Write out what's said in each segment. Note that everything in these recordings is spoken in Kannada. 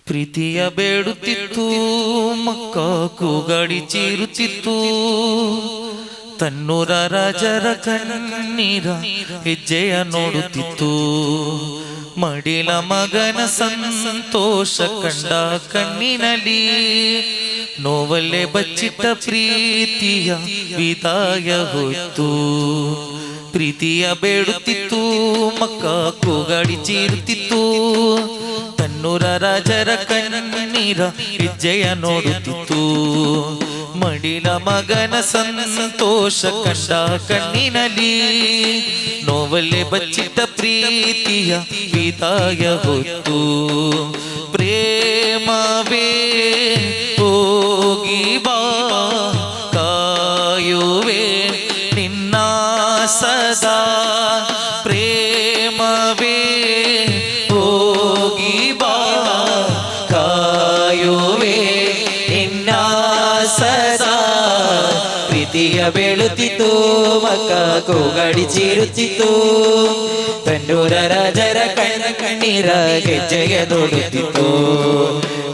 ಪ್ರೀತಿಯ ಬೇಡುತ್ತಿತ್ತು ಮಕ್ಕ ಕೂಗಾಡಿ ಚೀರುತ್ತಿತ್ತು ತನ್ನೂರ ರಾಜರ ಕಣ್ಣೀರ ಹೆಜ್ಜೆಯ ನೋಡುತ್ತಿತ್ತು ಮಡಿಲ ಮಗನ ಸಂತೋಷ ಕಂಡ ಕಣ್ಣಿನಲ್ಲಿ ನೋವಲ್ಲೇ ಬಚ್ಚಿಟ್ಟ ಪ್ರೀತಿಯ ವಿದಾಯ ಹೋಯ್ತು ಪ್ರೀತಿಯ ಬೇಡುತ್ತಿತ್ತು ಮಕ್ಕ ಕೂಗಾಡಿ ಚೀರುತ್ತಿತ್ತು ತನ್ನೂರ ರಾಜರ ಕಣ್ಣೀರ ಹೆಜ್ಜೆಯ ನೋಡುತ್ತಿತ್ತು ಮಡಿಲ ಮಗನ ಸಂತೋಷ ಕಂಡ ಕಣ್ಣಿನಲ್ಲಿ ನೋವಲ್ಲೇ ಬಚ್ಚಿಟ್ಟ ಪ್ರೀತಿಯ ವಿದಾಯ ಹೊತ್ತು ಪ್ರೇಮವೇ ಹೋಗಿ ಬಾ ಕಾಯುವೆ ನಿನ್ನ ಸದಾ ಪ್ರೇಮವೇ ಹೋಗಿ ಬಾ ಕಾಯುವೆ ನಿನ್ನ ಸದಾ ಪ್ರೀತಿಯ ಬೇಳುತ್ತಿತ್ತು ಮಕ್ಕ ಕೂಗಾಡಿ ಚೀರುತ್ತಿತ್ತು ತನ್ನೂರ ರಾಜರ ಕಣ್ಣೀರ ಹೆಜ್ಜೆಯ ನೋಡುತ್ತಿತ್ತು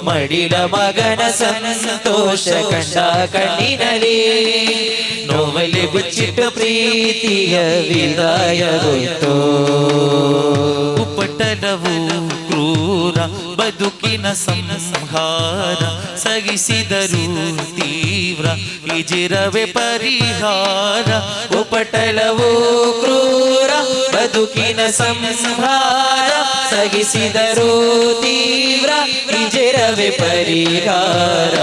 ಮಡಿಲ ಮಗನ ಸಂತೋಷ ಕಂಡ ಕಣ್ಣಿನಲ್ಲಿ ನೋವಲ್ಲಿ ಬಿಚ್ಚಿಟ್ಟ ಪ್ರೀತಿಯ ವಿದಾಯ ಹೋಯ್ತು ಉಪಟಳವು ಕ್ರೂರ ಬದುಕಿನ ಸಂಹಾರ ಸಗಿಸಿದರು ತೀವ್ರ ಇಜಿರವೆ ಪರಿಹಾರ ಉಪಟಳವು ಕ್ರೂರ ಬದುಕಿನ ಸಂಹಾರ ಸಗಿಸಿದರು ತೀವ್ರ ಇಜಿರವೆ ಪರಿಹಾರ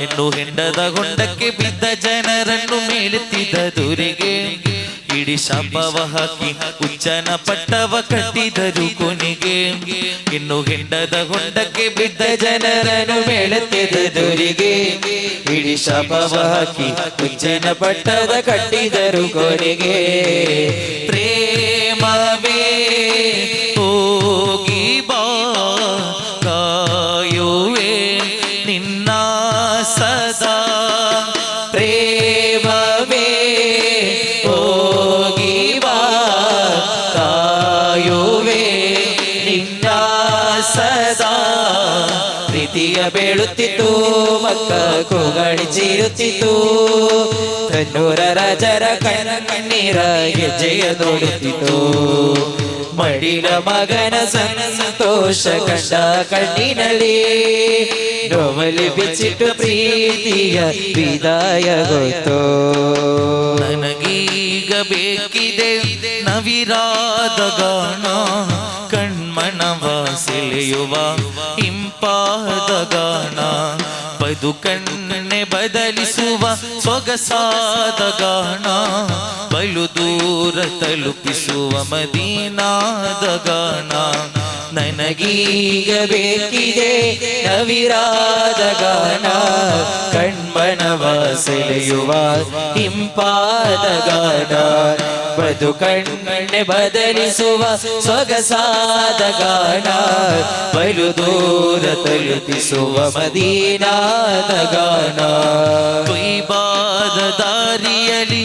ಇನ್ನು ಹೆಂಡದ ಹೊಂಡಕ್ಕೆ ಬಿದ್ದ ಜನರನ್ನು ಮೇಲೆತ್ತಿದ ದುರಿಗೆ ಇಡೀ ಶಾಪವ ಹಾಕಿ ಹುಚ್ಚನ ಪಟ್ಟವ ಕಟ್ಟಿದರು ಕೊನೆಗೆ ಇನ್ನು ಹೆಂಡದ ಹೊಂಡಕ್ಕೆ ಬಿದ್ದ ಜನರನ್ನು ಮೇಲೆತ್ತಿದ ದುರಿಗೆ ಇಡೀ ಶಾಪವ ಹಾಕಿ ಹುಚ್ಚನ ಪಟ್ಟವ ಕಟ್ಟಿದರು ಕೊನೆಗೆ ಪ್ರೇಮವೇ ಹೋಗಿ ಬಾ ಕಾಯುವೆ ನಿನ್ನ ಸದಾ ಪ್ರೇಮವೇ ಹೋಗಿ ಬಾ ಕಾಯುವೆ ನಿನ್ನ ಸದಾ ಪ್ರೀತಿಯ ಬೇಳುತ್ತಿತ್ತು ಮಕ್ಕ ಕೂಗಾಡಿ ಚೀರುತ್ತಿತ್ತು ತನ್ನೂರ ರಾಜರ ಕಣ್ಣೀರ ಹೆಜ್ಜೆಯ ನೋಡುತ್ತಿತ್ತು ಮಡಿಲ ಮಗನ ಸಂತೋಷ ಕಂಡ ಕಣ್ಣಿನಲ್ಲಿ ನೋವಲ್ಲಿ ಬಿಚ್ಚಿಟ್ಟು ಪ್ರೀತಿಯ ವಿದಾಯ ಹೋಯ್ತು ನನಗೀಗ ಬೇಕಿದೆ ನವಿರಾದ ಗಾನ ಕಣ್ಮಣವ ಸೆಳೆಯುವ ಇಂಪಾದ ಗಾನ ಬದುಕನ್ನೇ ಬದಲಿಸುವ ಸೊಗಸಾದ ಗಾನ ಬಲು ದೂರ ತಲುಪಿಸುವ ಮದೀನಾದ ಗಾನ ನನಗೀಗ ಬೇಕಿದೆ ನವಿರಾದ ಗಾನ ಕಣ್ಮಣವ ಸೆಳೆಯುವ ಇಂಪಾದ ಗಾನ ಬದುಕನ್ನೇ ಬದಲಿಸುವ ಸೊಗಸಾದ ಗಾನ ಬಲು ದೂರ ತಲುಪಿಸುವ ಮದೀನಾದ ಗಾನ ಕೊಯ್ಬಾದ ದಾರಿಯಲ್ಲಿ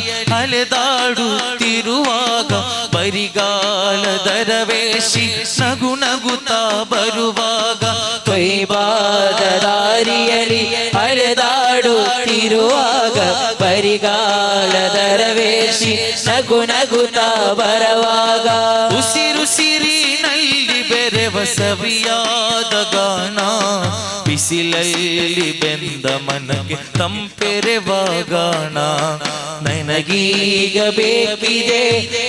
ಅಲೆದಾಡುತ್ತಿರುವಾಗ ಬರಿಗಾಲದ ರವೇಶಿ ನಗು ನಗುತ್ತಾ ಬರುವಾಗ ಕೊಯ್ಬಾದ ದಾರಿಯಲ್ಲಿ ಅಲೆದಾಡುತ್ತಿರುವಾಗ ಬರಿಗಾಲದ ರವೇಶಿ ನಗು ನಗುತ್ತಾ ಬರುವಾಗ ಉಸಿರುಸಿರಿನಲ್ಲಿ ಬೆರೆವ ಸವಿಯಾದ ಗಾನ ಬಿಸಿಲಲ್ಲಿ ಬೆಂದ ಮನಗೆ ತಂಪೆರೆವ ಗಾನ ನನಗೀಗ ಬೇಕಿದೆ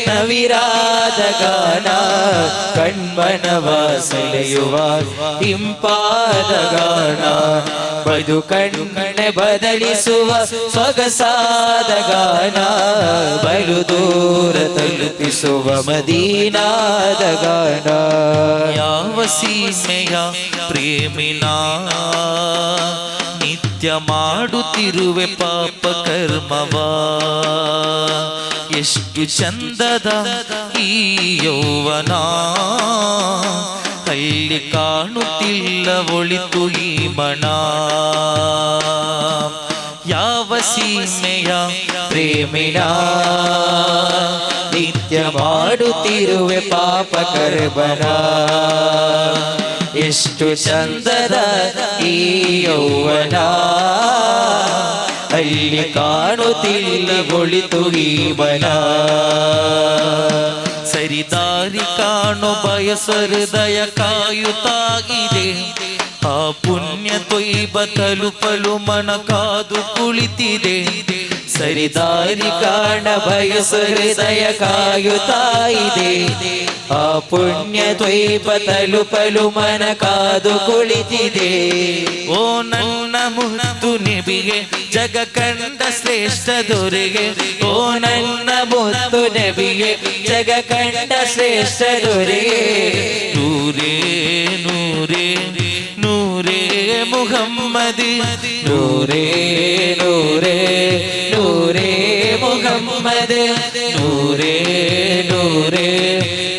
ನವಿರಾದ ಗಾನ ಕಣ್ಮನವ ಸೆಳೆಯುವ ಇಂಪಾದ ಗಾನ ಬದುಕನ್ನೇ ಬದಲಿಸುವ ಸೊಗಸಾದ ಗಾನ ಬಲು ದೂರ ತಲುಪಿಸುವ ಮದೀನಾದ ಗಾನ ಯಾವ ಸೀಮೆಯ ಪ್ರೇಮಿನ ನಿತ್ಯ ಮಾಡುತ್ತಿರುವೆ ಪಾಪ ಕರ್ಮವ ಎಷ್ಟು ಚಂದದ ಈ ಯೌವನ ಅಲ್ಲಿ ಕಾಣುತ್ತಿಲ್ಲ ಒಳಿತು ಈ ಮನ ಯಾವ ಸೀಮೆಯ ಪ್ರೇಮಿನ ನಿತ್ಯ ಮಾಡುತ್ತಿರುವೆ ಪಾಪ ಕರ್ಮನ ಎಷ್ಟು ಚಂದದ ಈ ಯೌವನ, ಅಲ್ಲಿ ಕಾಣುತ್ತಿಲ್ಲ ಒಳಿತು ಈ ಬನ. ಸರಿದಾರಿ ಕಾಣು ಬಯಸ ಹೃದಯ ಕಾಯುತ್ತಾಗಿದೆ, ಆ ಪುಣ್ಯ ತೊಯ್ಬ ತಲುಪಲು ಮನ ಕಾದು ಕುಳಿತಿದೆ. ಸರಿದಾರಿ ಕಾಣ ಬಯಸ ಹೃದಯ ಕಾಯುತ್ತಾ ಇದೆ, ಆ ಪುಣ್ಯ ತ್ವೈಪ ತಲುಪಲು ಮನ ಕಾದು ಕುಳಿತಿದೆ. ಓ ನನ್ನ ಮುದ್ದು ನಬಿಗೆ ಜಗ ಕಂಡ ಶ್ರೇಷ್ಠ ದೊರೆಗೆ, ಓ ನನ್ನ ಮುದ್ದು ನಬಿಗೆ ಜಗ ಕಂಡ ಶ್ರೇಷ್ಠ ದೊರೆಗೆ. ನೂರೇ ನೂರೇ ನೂರೇ ಮುಹಮ್ಮದ್, ನೂರೇ ನೂರೇ ನೂರೇ ಮುಹಮ್ಮದ್, ನೂರೇ ನೂರೇ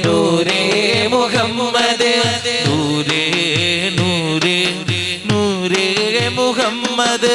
ನೂರೇ ಮುಹಮ್ಮದ್, ನೂರೇ ನೂರೇ ನೂರೇ ಮುಹಮ್ಮದ್.